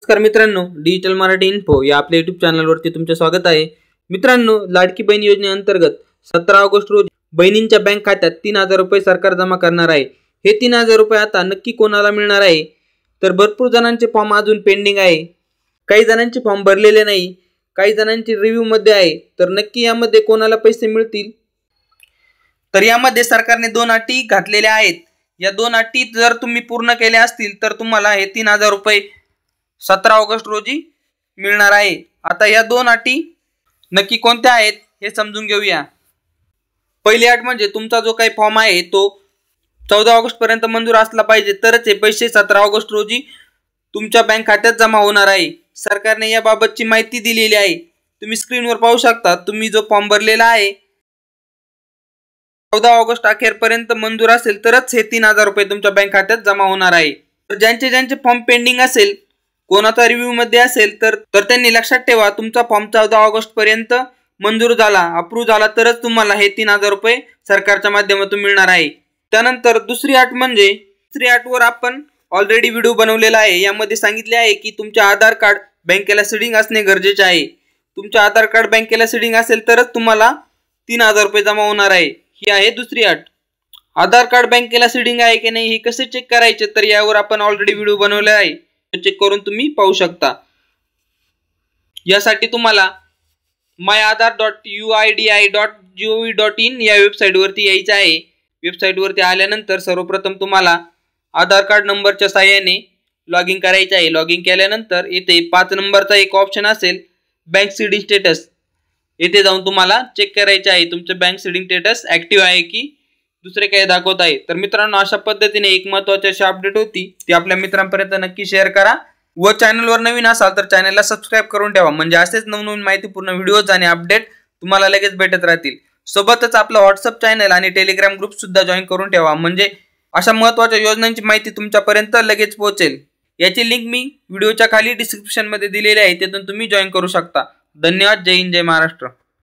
नमस्कार मित्रांनो, digital Marathi info या आपल्या यूट्यूब चॅनलवरती तुमचे स्वागत आहे। मित्रांनो, लाडकी बहीण योजनेअंतर्गत 17 ऑगस्ट रोजी बहिणींच्या बँक खात्यात 3000 रुपये सरकार जमा करणार आहे। हे 3000 रुपये आता नक्की कोणाला मिळणार आहे? तर भरपूर जणांचे फॉर्म अजून पेंडिंग आहे, काही जणांचे फॉर्म भरलेले नाही, काही जणांचे रिव्ह्यू मध्ये आहे। तर नक्की यामध्ये कोणाला पैसे मिळतील? तर यामध्ये सरकारने 2 अटी घातलेल्या आहेत। या 2 अटी जर तुम्ही पूर्ण केल्या असतील तर तुम्हाला हे 3000 रुपये 17 ऑगस्ट रोजी मिळणार आहे। आता या 2 अटी नक्की कोणत्या आहेत हे समजून घेऊया। पहिली अट म्हणजे तुमचा जो काही फॉर्म आहे तो 14 ऑगस्ट पर्यंत मंजूर असला पाहिजे, तरच हे पैसे 17 ऑगस्ट रोजी तुमच्या बँक खात्यात जमा होणार आहे। सरकारने याबाबतची माहिती दिलेली आहे, तुम्ही स्क्रीनवर पाहू शकता। तुम्ही जो फॉर्म भरलेला आहे 14 ऑगस्ट अखेरपर्यंत मंजूर असेल तरच हे 3000 रुपये तुमच्या बँक खात्यात जमा होणार आहे। तर ज्यांचे फॉर्म पेंडिंग असेल, कोणाचा रिव्ह्यू मध्ये असेल तर त्यांनी लक्षात ठेवा, तुमचा फॉर्म 14 ऑगस्ट पर्यंत मंजूर झाला, अप्रूव्ह झाला तरच तुम्हाला हे 3000 रुपये सरकारच्या माध्यमातून मिळणार आहे। त्यानंतर दुसरी अट म्हणजे दुसरी अटवर आपण ऑलरेडी व्हिडिओ बनवलेला आहे। यामध्ये सांगितले आहे की तुमचे आधार कार्ड बँकेला सीडिंग असणे गरजेचे आहे। तुमचे आधार कार्ड बँकेला सीडिंग असेल तरच तुम्हाला 3000 रुपये जमा होणार आहे। ही आहे दुसरी अट। आधार कार्ड बँकेला सीडिंग आहे की नाही हे कसे चेक करायचे, तर यावर आपण ऑलरेडी व्हिडिओ बनवला आहे, चेक करून तुम्ही पाहू शकता। यासाठी तुम्हाला myaadhar.uidi.gov.in या वेबसाईट वरती यायचं आहे। वेबसाईट वरती आल्यानंतर सर्वप्रथम तुम्हाला आधार कार्ड नंबरच्या सहाय्याने लॉग इन करायचे आहे। लॉग इन केल्यानंतर येथे 5 नंबरचा एक ऑप्शन असेल, बँक सीडिंग स्टेटस, येथे जाऊन तुम्हाला चेक करायचे आहे तुमचे बँक सीडिंग स्टेटस ऍक्टिव्ह आहे की दुसरे काही दाखवत आहे। तर मित्रांनो, अशा पद्धतीने एक महत्त्वाची अशी अपडेट होती, ती आपल्या मित्रांपर्यंत नक्की शेअर करा व चॅनलवर नवीन असाल तर चॅनलला सबस्क्राइब करून ठेवा, म्हणजे असेच नवनवीन माहितीपूर्ण व्हिडिओज आणि अपडेट तुम्हाला लगेच भेटत राहतील। सोबतच आपला व्हॉट्सअप चॅनल आणि टेलिग्राम ग्रुप सुद्धा जॉईन करून ठेवा, म्हणजे अशा महत्त्वाच्या योजनांची माहिती तुमच्यापर्यंत लगेच पोहोचेल। याची लिंक मी व्हिडिओच्या खाली डिस्क्रिप्शन मध्ये दिलेली आहे, तिथून तुम्ही जॉईन करू शकता। धन्यवाद। जय हिंद, जय महाराष्ट्र।